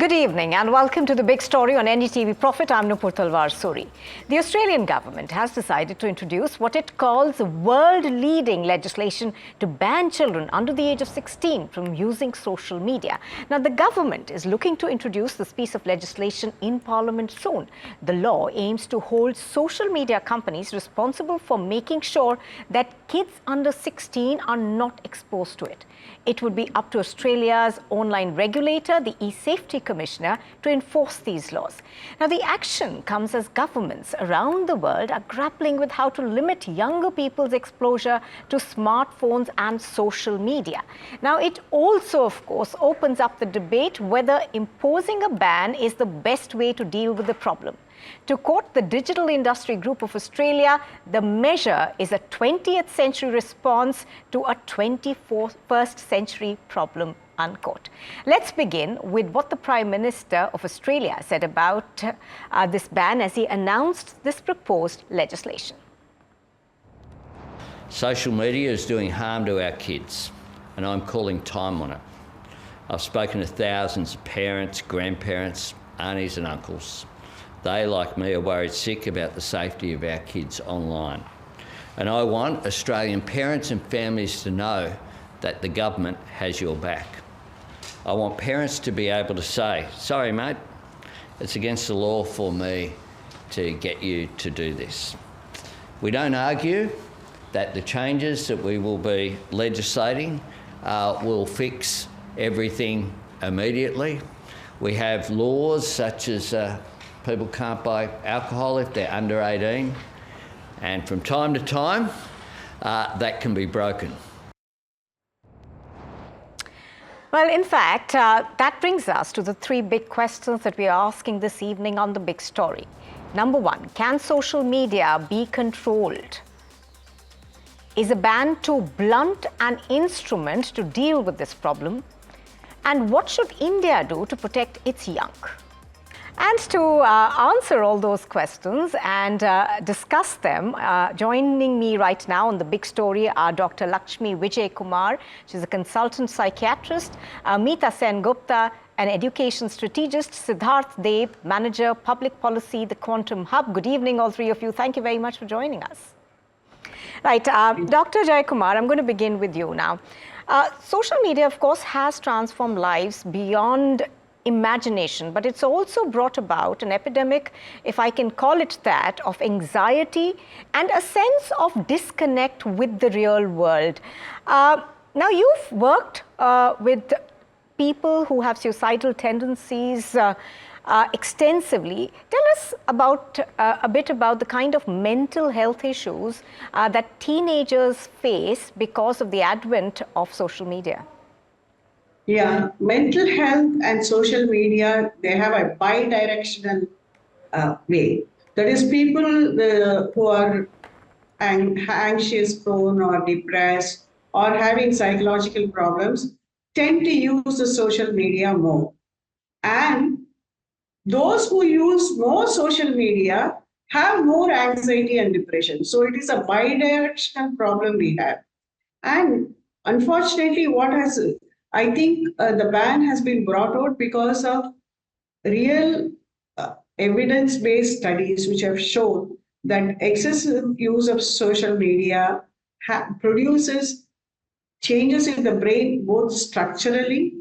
Good evening and welcome to the big story on NDTV Profit. I'm Nupur Talwar Suri. The Australian government has decided to introduce what it calls world-leading legislation to ban children under the age of 16 from using social media. Now, the government is looking to introduce this piece of legislation in Parliament soon. The law aims to hold social media companies responsible for making sure that kids under 16 are not exposed to it. It would be up to Australia's online regulator, the e-Safety Commissioner, to enforce these laws. Now, the action comes as governments around the world are grappling with how to limit younger people's exposure to smartphones and social media. Now, it also, of course, opens up the debate whether imposing a ban is the best way to deal with the problem. To quote the Digital Industry Group of Australia, the measure is a 20th century response to a 21st century problem, unquote. Let's begin with what the Prime Minister of Australia said about this ban as he announced this proposed legislation. Social media is doing harm to our kids, and I'm calling time on it. I've spoken to thousands of parents, grandparents, aunties and uncles. They, like me, are worried sick about the safety of our kids online. And I want Australian parents and families to know that the government has your back. I want parents to be able to say, sorry mate, it's against the law for me to get you to do this. We don't argue that the changes that we will be legislating will fix everything immediately. We have laws such as people can't buy alcohol if they're under 18, and from time to time, that can be broken. Well, in fact, that brings us to the three big questions that we are asking this evening on the big story. Number one, can social media be controlled? Is a ban too blunt an instrument to deal with this problem? And what should India do to protect its young? And to answer all those questions and discuss them, joining me right now on the big story are Dr. Lakshmi Vijay Kumar. She's a consultant psychiatrist, Meeta Sen Gupta, an education strategist, Siddharth Deb, manager, public policy, the Quantum Hub. Good evening, all three of you. Thank you very much for joining us. Right, Dr. Jay Kumar, I'm going to begin with you now. Social media, of course, has transformed lives beyond imagination, but it's also brought about an epidemic, if I can call it that, of anxiety and a sense of disconnect with the real world. Now, you've worked with people who have suicidal tendencies extensively. Tell us about a bit about the kind of mental health issues that teenagers face because of the advent of social media. Yeah, mental health and social media, they have a bi-directional way. That is, people who are anxious, prone or depressed or having psychological problems tend to use the social media more. And those who use more social media have more anxiety and depression. So it is a bi-directional problem we have. And unfortunately, I think the ban has been brought out because of real evidence-based studies which have shown that excessive use of social media produces changes in the brain, both structurally,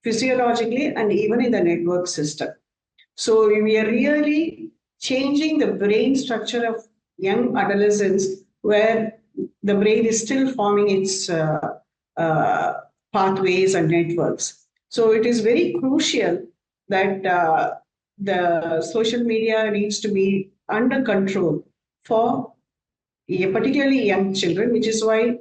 physiologically, and even in the network system. So we are really changing the brain structure of young adolescents where the brain is still forming its pathways and networks. So it is very crucial that the social media needs to be under control for particularly young children, which is why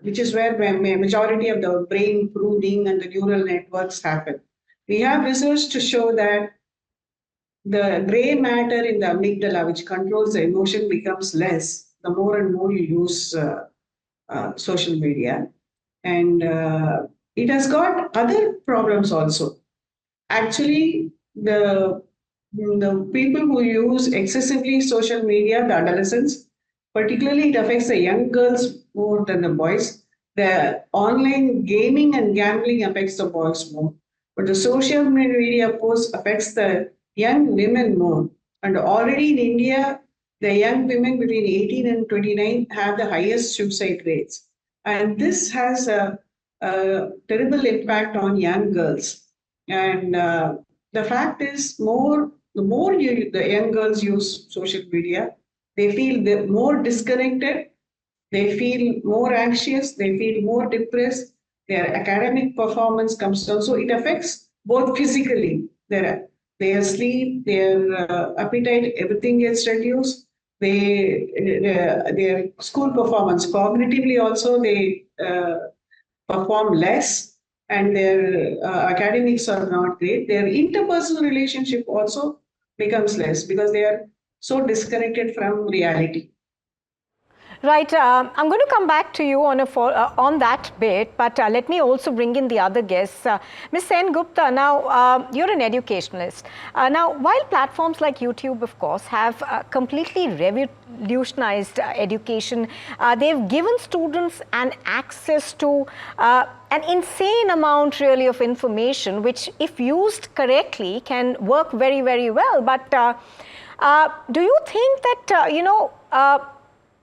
which is where majority of the brain pruning and the neural networks happen. We have research to show that the gray matter in the amygdala, which controls the emotion, becomes less the more and more you use social media. And it has got other problems also. Actually, the people who use excessively social media, the adolescents, particularly it affects the young girls more than the boys. The online gaming and gambling affects the boys more. but the social media post affects the young women more. And already in India, the young women between 18 and 29 have the highest suicide rates. And this has a terrible impact on young girls. And the fact is, the young girls use social media, they feel more disconnected, they feel more anxious, they feel more depressed, their academic performance comes down. So it affects both physically, their sleep, their appetite, everything gets reduced. Their school performance, cognitively also, they perform less, and their academics are not great. Their interpersonal relationship also becomes less because they are so disconnected from reality. Right. I'm going to come back to you on that bit, but let me also bring in the other guests. Ms. Sen Gupta, now you're an educationalist. Now, while platforms like YouTube, of course, have completely revolutionized education, they've given students an access to an insane amount really of information, which if used correctly can work very, very well. But do you think that,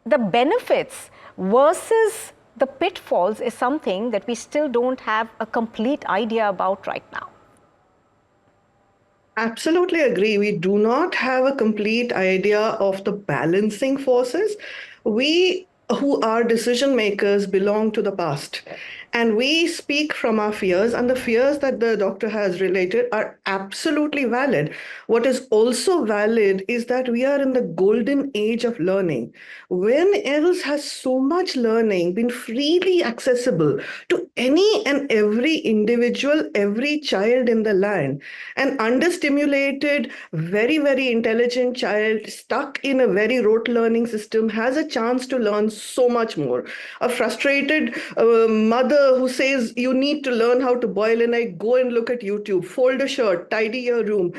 the benefits versus the pitfalls is something that we still don't have a complete idea about right now? Absolutely agree. We do not have a complete idea of the balancing forces. We who are decision makers belong to the past. And we speak from our fears, and the fears that the doctor has related are absolutely valid. What is also valid is that we are in the golden age of learning. When else has so much learning been freely accessible to any and every individual, every child in the land? An understimulated, very, very intelligent child stuck in a very rote learning system has a chance to learn so much more. A frustrated mother who says you need to learn how to boil an egg, go and look at YouTube, fold a shirt, tidy your room.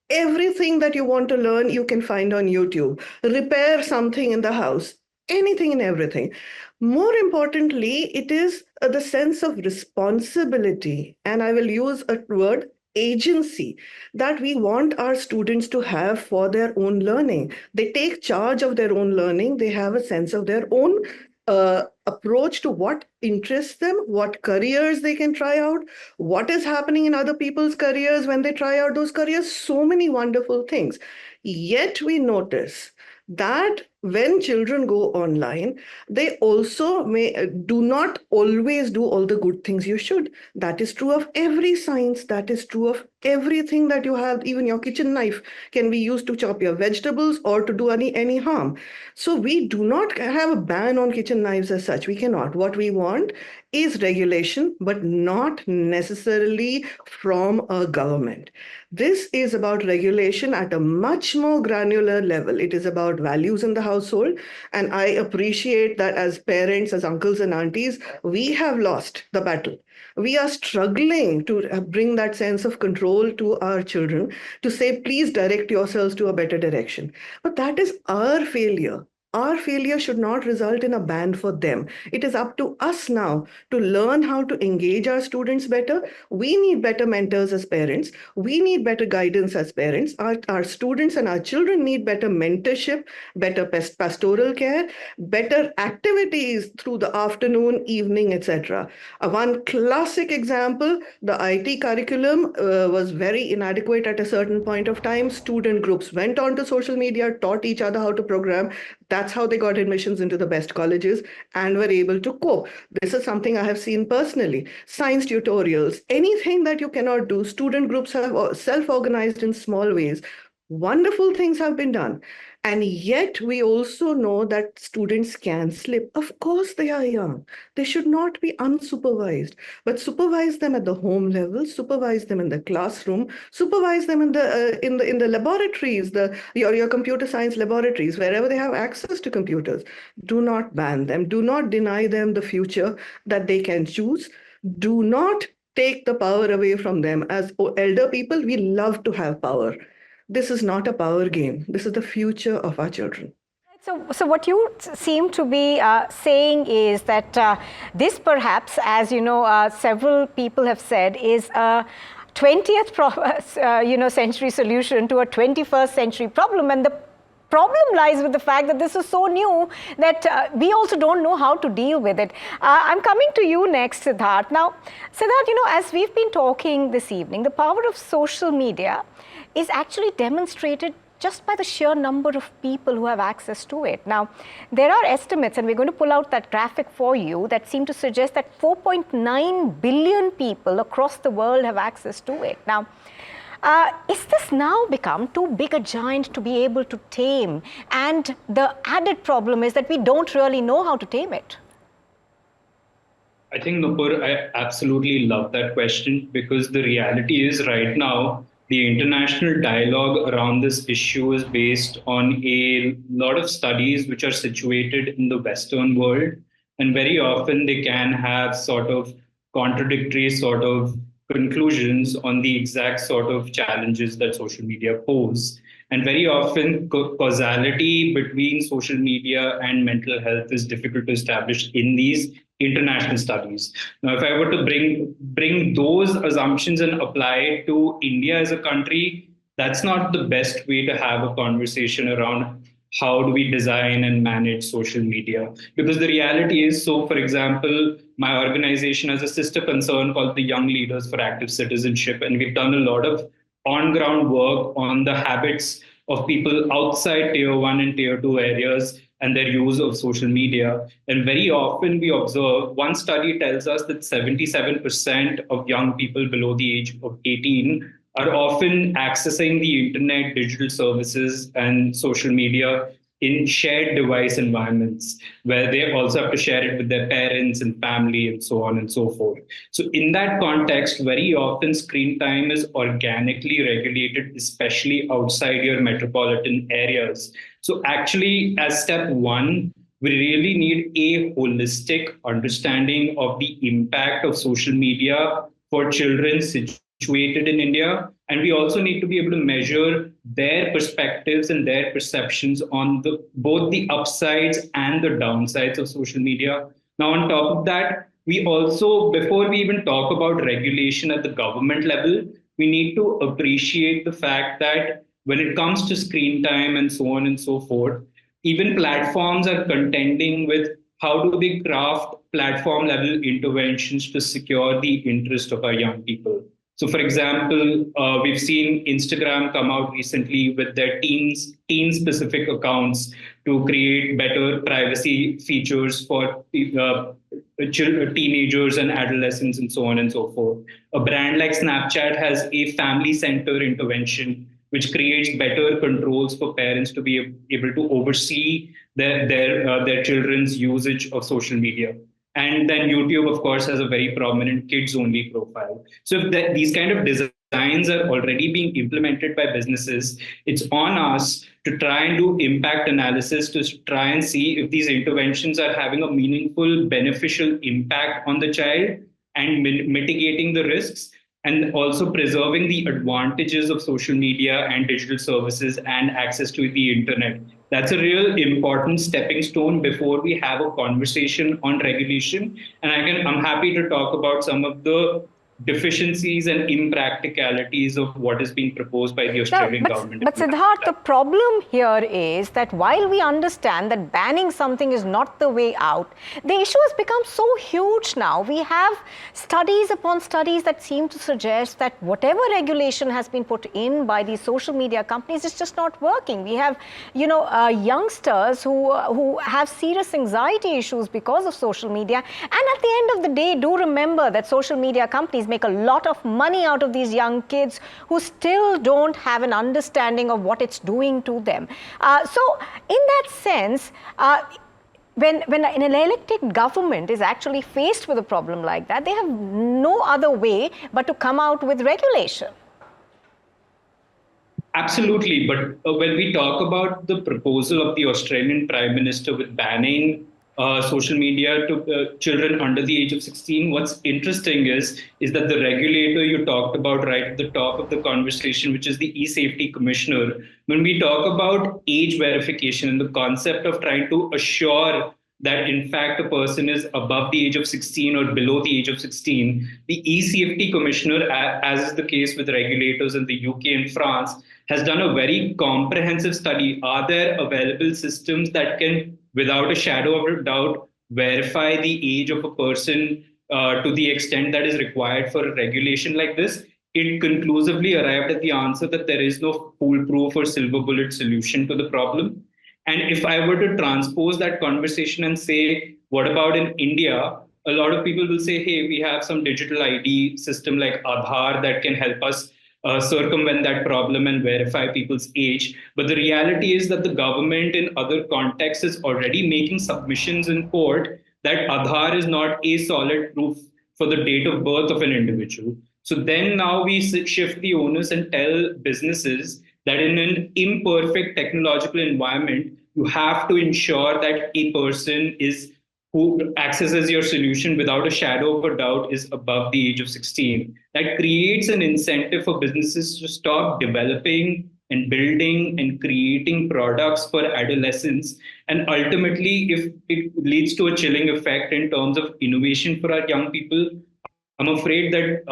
Everything that you want to learn, you can find on YouTube. Repair something in the house, anything and everything. More importantly, it is the sense of responsibility, and I will use a word, agency, that we want our students to have for their own learning. They take charge of their own learning. They have a sense of their own approach to what interests them, what careers they can try out, what is happening in other people's careers when they try out those careers, so many wonderful things. Yet we notice that when children go online, they also do not always do all the good things you should. That is true of every science. That is true of everything that you have. Even your kitchen knife can be used to chop your vegetables or to do any harm. So we do not have a ban on kitchen knives as such. We cannot. What we want is regulation, but not necessarily from a government. This is about regulation at a much more granular level. It is about values in the household. And I appreciate that as parents, as uncles and aunties, we have lost the battle. We are struggling to bring that sense of control to our children, to say, please direct yourselves to a better direction. But that is our failure. Our failure should not result in a ban for them. It is up to us now to learn how to engage our students better. We need better mentors as parents. We need better guidance as parents. Our students and our children need better mentorship, better pastoral care, better activities through the afternoon, evening, etc. One classic example, the IT curriculum was very inadequate at a certain point of time. Student groups went onto social media, taught each other how to program. That's how they got admissions into the best colleges and were able to cope. This is something I have seen personally. Science tutorials, anything that you cannot do, student groups have self-organized in small ways. Wonderful things have been done. And yet we also know that students can slip. Of course, they are young. They should not be unsupervised, but supervise them at the home level, supervise them in the classroom, supervise them in the laboratories, your computer science laboratories, wherever they have access to computers. Do not ban them. Do not deny them the future that they can choose. Do not take the power away from them. As elder people, we love to have power. This is not a power game. This is the future of our children. So what you seem to be saying is that this perhaps, as you know, several people have said, is a 20th century solution to a 21st century problem, and the problem lies with the fact that this is so new that we also don't know how to deal with it. I'm coming to you next, Siddharth. Now, Siddharth, as we've been talking this evening, the power of social media is actually demonstrated just by the sheer number of people who have access to it. Now, there are estimates, and we're going to pull out that graphic for you, that seem to suggest that 4.9 billion people across the world have access to it. Now, is this now become too big a giant to be able to tame? And the added problem is that we don't really know how to tame it. I think, Nupur, I absolutely love that question, because the reality is right now, the international dialogue around this issue is based on a lot of studies which are situated in the Western world. And very often they can have sort of contradictory sort of conclusions on the exact sort of challenges that social media pose. And very often causality between social media and mental health is difficult to establish in these international studies. Now, if I were to bring those assumptions and apply it to India as a country, that's not the best way to have a conversation around how do we design and manage social media. Because the reality is, so for example, my organization has a sister concern called the Young Leaders for Active Citizenship, and we've done a lot of on-ground work on the habits of people outside tier 1 and tier 2 areas and their use of social media. And very often we observe, one study tells us that 77% of young people below the age of 18 are often accessing the internet, digital services, and social media in shared device environments, where they also have to share it with their parents and family and so on and so forth. So in that context, very often screen time is organically regulated, especially outside your metropolitan areas. So actually, as step one, we really need a holistic understanding of the impact of social media for children situated in India. And we also need to be able to measure their perspectives and their perceptions on both the upsides and the downsides of social media. Now, on top of that, we also, before we even talk about regulation at the government level, we need to appreciate the fact that when it comes to screen time and so on and so forth, even platforms are contending with how do they craft platform level interventions to secure the interest of our young people. So, for example, we've seen Instagram come out recently with their teen-specific accounts to create better privacy features for teenagers and adolescents and so on and so forth. A brand like Snapchat has a family center intervention, which creates better controls for parents to be able to oversee their children's usage of social media. And then YouTube, of course, has a very prominent kids-only profile. So if these kind of designs are already being implemented by businesses, it's on us to try and do impact analysis to try and see if these interventions are having a meaningful, beneficial impact on the child and mitigating the risks, and also preserving the advantages of social media and digital services and access to the internet. That's a real important stepping stone before we have a conversation on regulation. And I'm happy to talk about some of the deficiencies and impracticalities of what is being proposed by the Australian government. But Siddharth, the problem here is that while we understand that banning something is not the way out, the issue has become so huge now. We have studies upon studies that seem to suggest that whatever regulation has been put in by these social media companies is just not working. We have, youngsters who have serious anxiety issues because of social media. And at the end of the day, do remember that social media companies make a lot of money out of these young kids who still don't have an understanding of what it's doing to them. So in that sense, when an elected government is actually faced with a problem like that, they have no other way but to come out with regulation. Absolutely. But when we talk about the proposal of the Australian Prime Minister with banning social media to children under the age of 16, what's interesting is that the regulator you talked about right at the top of the conversation, which is the e-safety commissioner, when we talk about age verification and the concept of trying to assure that in fact a person is above the age of 16 or below the age of 16, the eCFT commissioner, as is the case with regulators in the UK and France, has done a very comprehensive study. Are there available systems that can, without a shadow of a doubt, verify the age of a person to the extent that is required for a regulation like this? It conclusively arrived at the answer that there is no foolproof or silver bullet solution to the problem. And if I were to transpose that conversation and say, what about in India? A lot of people will say, hey, we have some digital ID system like Aadhaar that can help us circumvent that problem and verify people's age. But the reality is that the government in other contexts is already making submissions in court that Aadhaar is not a solid proof for the date of birth of an individual. So then now we shift the onus and tell businesses that in an imperfect technological environment, you have to ensure that a person is who accesses your solution without a shadow of a doubt is above the age of 16. That creates an incentive for businesses to stop developing and building and creating products for adolescents. And ultimately, if it leads to a chilling effect in terms of innovation for our young people, I'm afraid that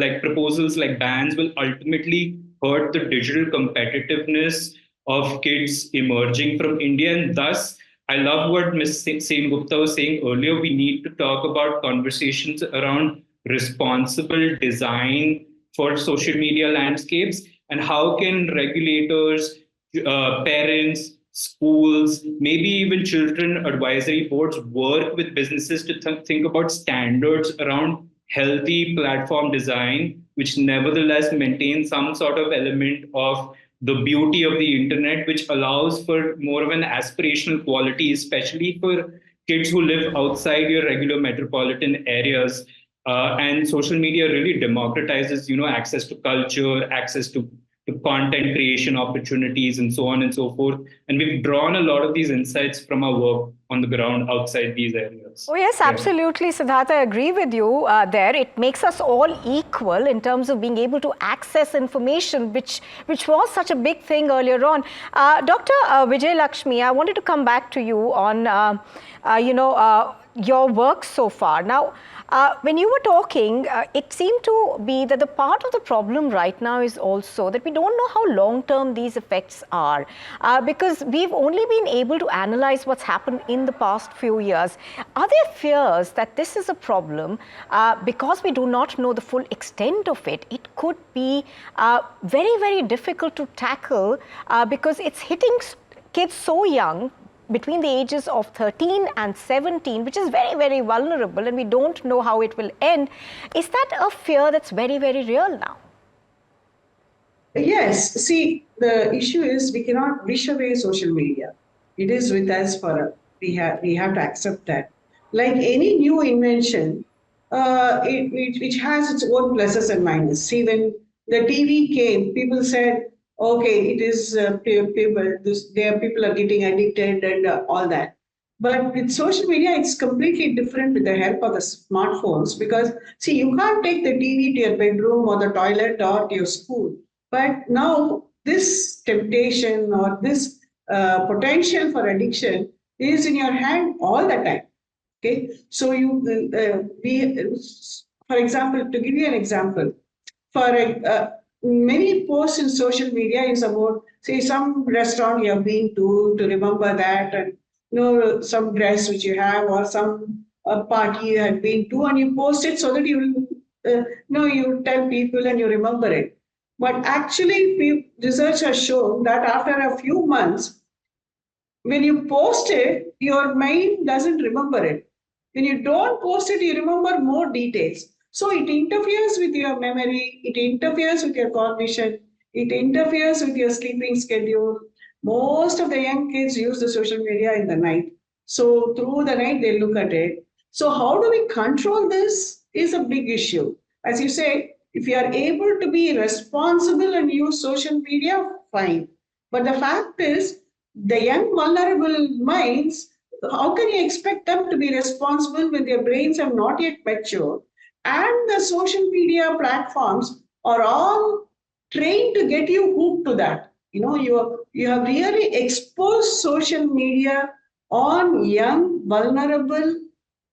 like proposals like bans will ultimately hurt the digital competitiveness of kids emerging from India. And thus, I love what Ms. Sen Gupta was saying earlier. We need to talk about conversations around responsible design for social media landscapes and how can regulators, parents, schools, maybe even children advisory boards work with businesses to think about standards around healthy platform design, which nevertheless maintains some sort of element of the beauty of the internet, which allows for more of an aspirational quality, especially for kids who live outside your regular metropolitan areas. And social media really democratizes, access to culture, access to content creation opportunities, and so on and so forth. And we've drawn a lot of these insights from our work on the ground outside these areas. Oh, yes, absolutely, Siddharth. I agree with you there. It makes us all equal in terms of being able to access information, which was such a big thing earlier on. Dr. Vijay Lakshmi, I wanted to come back to you on, your work so far. Now, when you were talking, it seemed to be that the part of the problem right now is also that we don't know how long-term these effects are, because we've only been able to analyze what's happened in the past few years. Are there fears that this is a problem because we do not know the full extent of it? It could be very, very difficult to tackle because it's hitting kids so young, between the ages of 13 and 17, which is very, very vulnerable, and we don't know how it will end. Is that a fear that's very, very real now? Yes. See, the issue is we cannot wish away social media. It is with us we have to accept that. Like any new invention, it has its own pluses and minuses. See, when the TV came, people said, okay, it is people are getting addicted and all that. But with social media, it's completely different with the help of the smartphones because, see, you can't take the TV to your bedroom or the toilet or to your school. But now this temptation or this potential for addiction is in your hand all the time. Okay, so for example, to give you an example, for many posts in social media is about, say, some restaurant you have been to remember that, and some dress which you have or some party you have been to, and you post it so that you you tell people and you remember it. But actually, research has shown that after a few months, when you post it, your mind doesn't remember it. When you don't post it, you remember more details. So it interferes with your memory, it interferes with your cognition, it interferes with your sleeping schedule. Most of the young kids use the social media in the night. So through the night, they look at it. So how do we control this is a big issue. As you say, if you are able to be responsible and use social media, fine. But the fact is, the young vulnerable minds, how can you expect them to be responsible when their brains have not yet matured? And the social media platforms are all trained to get you hooked to that. You have really exposed social media on young, vulnerable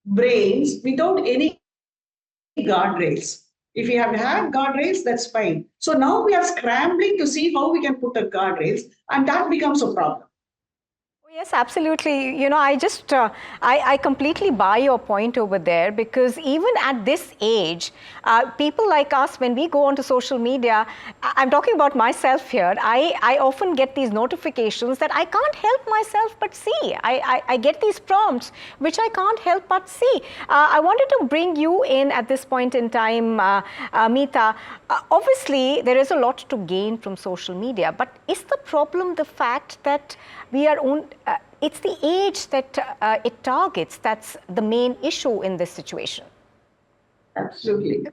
brains without any guardrails. If you have guardrails, that's fine. So now we are scrambling to see how we can put the guardrails, and that becomes a problem. Yes, absolutely. I completely buy your point over there, because even at this age, people like us, when we go onto social media, I'm talking about myself here, I often get these notifications that I can't help myself but see. I get these prompts which I can't help but see. I wanted to bring you in at this point in time, Meeta. Obviously, there is a lot to gain from social media, but is the problem the fact that we are it's the age that it targets that's the main issue in this situation? Absolutely.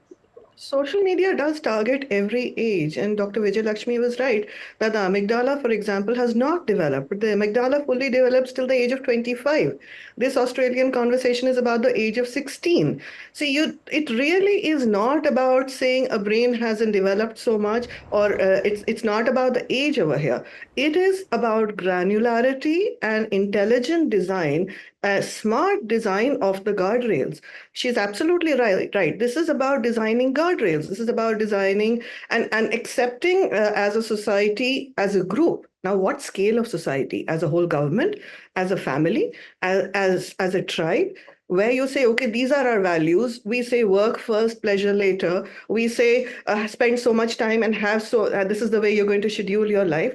Social media does target every age, and Dr. Vijay Lakshmi was right that the amygdala, for example, has not developed. The amygdala fully develops till the age of 25. This Australian conversation is about the age of 16. So it really is not about saying a brain hasn't developed so much, or it's not about the age over here. It is about granularity and intelligent design, smart design of the guardrails. She's absolutely right. Right. This is about designing guardrails. This is about designing and accepting as a society, as a group. Now, what scale of society? As a whole government, as a family, as a tribe, where you say, okay, these are our values. We say work first, pleasure later. We say spend so much time and have this is the way you're going to schedule your life.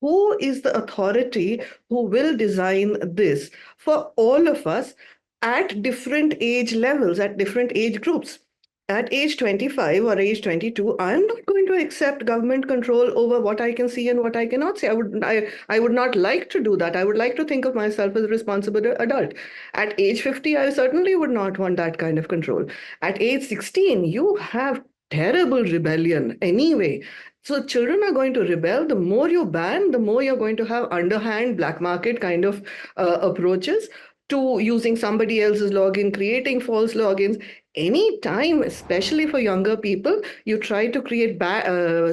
Who is the authority who will design this for all of us at different age levels, at different age groups? At age 25 or age 22, I'm not going to accept government control over what I can see and what I cannot see. I would not like to do that. I would like to think of myself as a responsible adult. At age 50, I certainly would not want that kind of control. At age 16, you have terrible rebellion anyway. So children are going to rebel. The more you ban, the more you're going to have underhand black market kind of approaches to using somebody else's login, creating false logins. Any time, especially for younger people, you try to create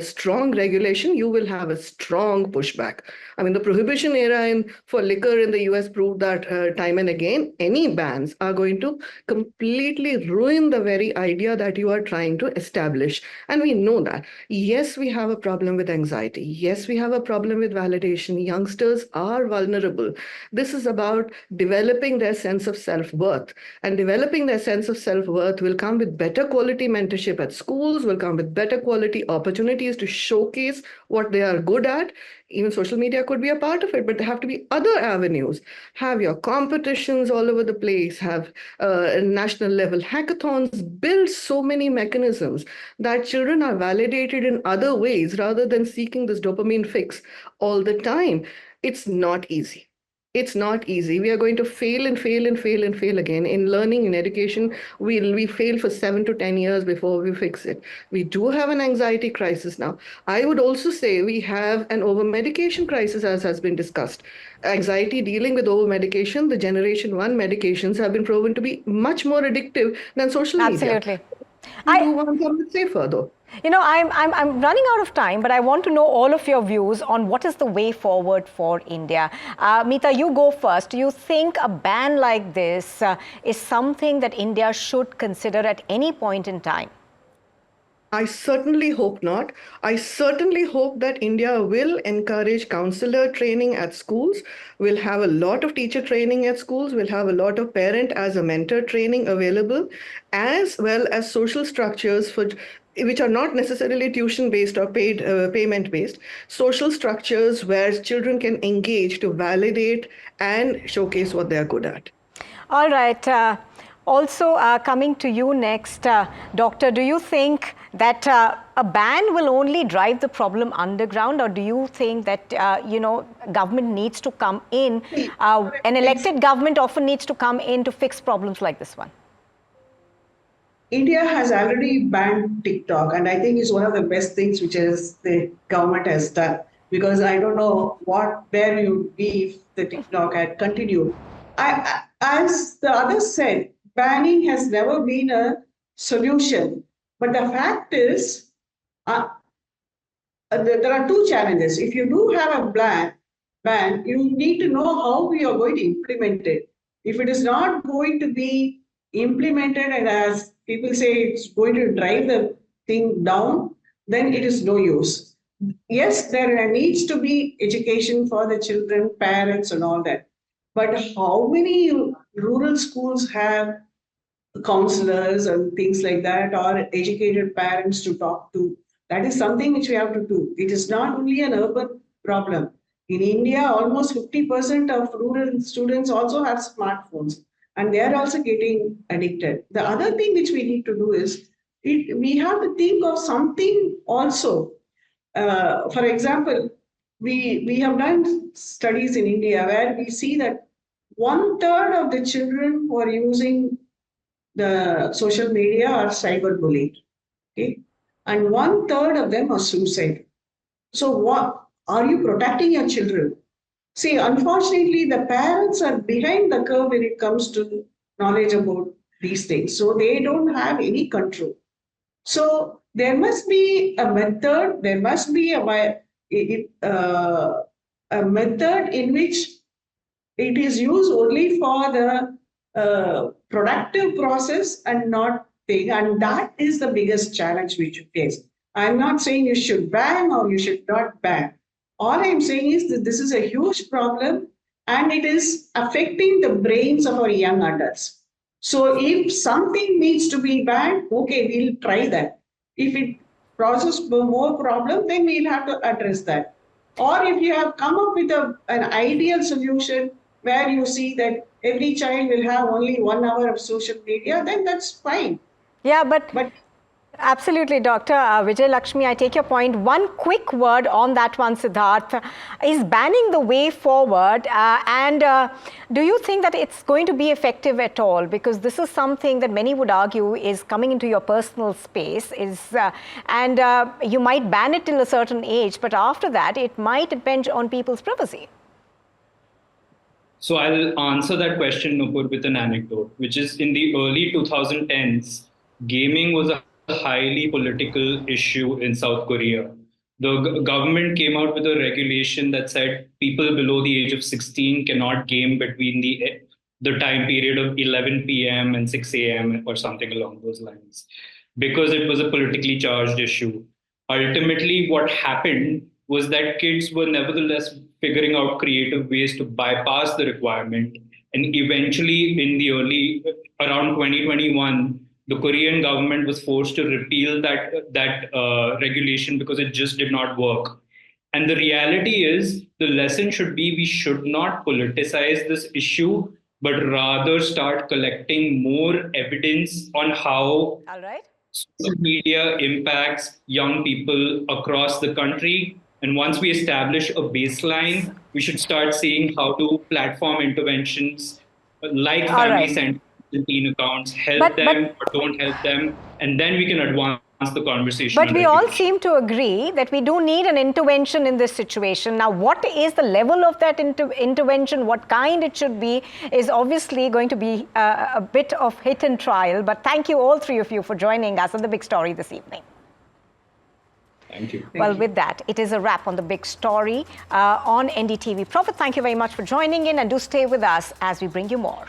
strong regulation, you will have a strong pushback. I mean, the prohibition era for liquor in the US proved that time and again. Any bans are going to completely ruin the very idea that you are trying to establish. And we know that. Yes, we have a problem with anxiety. Yes, we have a problem with validation. Youngsters are vulnerable. This is about developing their sense of self-worth. And developing their sense of self-worth will come with better quality mentorship at schools, will come with better quality opportunities to showcase what they are good at. Even social media could be a part of it, but there have to be other avenues. Have your competitions all over the place, have national level hackathons, build so many mechanisms that children are validated in other ways rather than seeking this dopamine fix all the time. It's not easy. It's not easy. We are going to fail and fail and fail and fail again. In learning, in education, we fail for 7 to 10 years before we fix it. We do have an anxiety crisis now. I would also say we have an over-medication crisis, as has been discussed. Anxiety dealing with over-medication, the generation one medications have been proven to be much more addictive than social media. Absolutely. We do I, want something safer, though. I'm running out of time, but I want to know all of your views on what is the way forward for India. Meeta, you go first. Do you think a ban like this is something that India should consider at any point in time? I certainly hope not. I certainly hope that India will encourage counselor training at schools, will have a lot of teacher training at schools, will have a lot of parent as a mentor training available, as well as social structures for which are not necessarily tuition based or paid payment based, social structures where children can engage to validate and showcase what they are good at. All right. Also, coming to you next, Doctor, do you think that a ban will only drive the problem underground, or do you think that, government needs to come in, an elected government often needs to come in to fix problems like this one? India has already banned TikTok, and I think it's one of the best things which is the government has done. Because I don't know where you be if the TikTok had continued. As the others said, banning has never been a solution. But the fact is, there are two challenges. If you do have a ban, ban, you need to know how we are going to implement it. If it is not going to be implemented, and as people say, it's going to drive the thing down, then it is no use. Yes, there needs to be education for the children, parents, and all that. But how many rural schools have counselors and things like that, or educated parents to talk to? That is something which we have to do. It is not only an urban problem. In India, almost 50% of rural students also have smartphones, and they are also getting addicted. The other thing which we need to do is we have to think of something also. For example, we have done studies in India where we see that one third of the children who are using the social media are cyberbullied, okay, and one third of them are suicide. So, what are you protecting your children? See, unfortunately, the parents are behind the curve when it comes to knowledge about these things. So they don't have any control. So there must be a method. There must be a method in which it is used only for the productive process and not thing. And that is the biggest challenge we should face. I'm not saying you should ban or you should not ban. All I'm saying is that this is a huge problem and it is affecting the brains of our young adults. So if something needs to be banned, okay, we'll try that. If it causes more problem, then we'll have to address that. Or if you have come up with an ideal solution where you see that every child will have only 1 hour of social media, then that's fine. Yeah, but But absolutely, Dr. Vijay Lakshmi, I take your point. One quick word on that one, Siddharth. Is banning the way forward? Do you think that it's going to be effective at all? Because this is something that many would argue is coming into your personal space. You might ban it till a certain age, but after that, it might depend on people's privacy. So I'll answer that question, Nupur, with an anecdote, which is in the early 2010s, gaming was a highly political issue in South Korea. The government came out with a regulation that said people below the age of 16 cannot game between the time period of 11 p.m. and 6 a.m. or something along those lines, because it was a politically charged issue. Ultimately, what happened was that kids were nevertheless figuring out creative ways to bypass the requirement. And eventually, in the around 2021, the Korean government was forced to repeal that regulation because it just did not work. And the reality is, the lesson should be we should not politicize this issue, but rather start collecting more evidence on how All right. social media impacts young people across the country. And once we establish a baseline, we should start seeing how do platform interventions like All family right. centered teen accounts help But them or don't help them. And then we can advance the conversation. But we all seem to agree that we do need an intervention in this situation. Now, what is the level of that intervention, what kind it should be, is obviously going to be a bit of hit and trial. But thank you, all three of you, for joining us on The Big Story this evening. Thank you. Well, with that, it is a wrap on The Big Story on NDTV Profit. Thank you very much for joining in, and do stay with us as we bring you more.